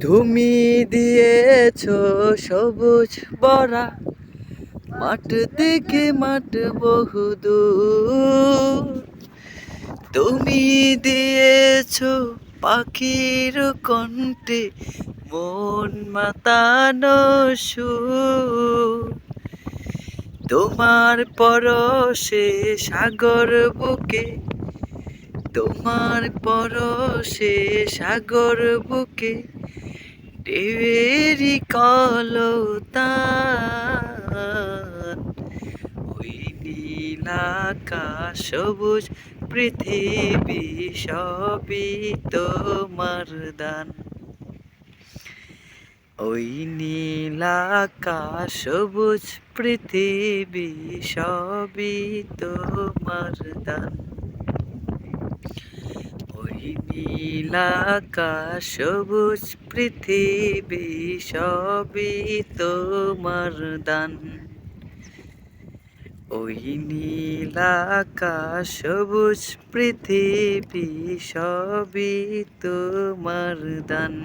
তুমি দিয়েছ সবুজ বরা মাঠ থেকে মাঠ বহুদূর। তুমি দিয়েছ পাখির কণ্ঠে মন মাতানো সুর। তোমার পরশে সাগর বুকে, তোমার পরশে সাগর বুকে ঢেউয়েরই কলতান। ওই নীল আকাশ সবুজ পৃথিবী সবই তোমার দান। ওই নীল আকাশ সবুজ পৃথিবী সবই তোমার দান। ওই নীল আকাশ সবুজ পৃথিবী সবই তোমার দান। ওই নীল আকাশ সবুজ পৃথিবী সবই তোমার দান।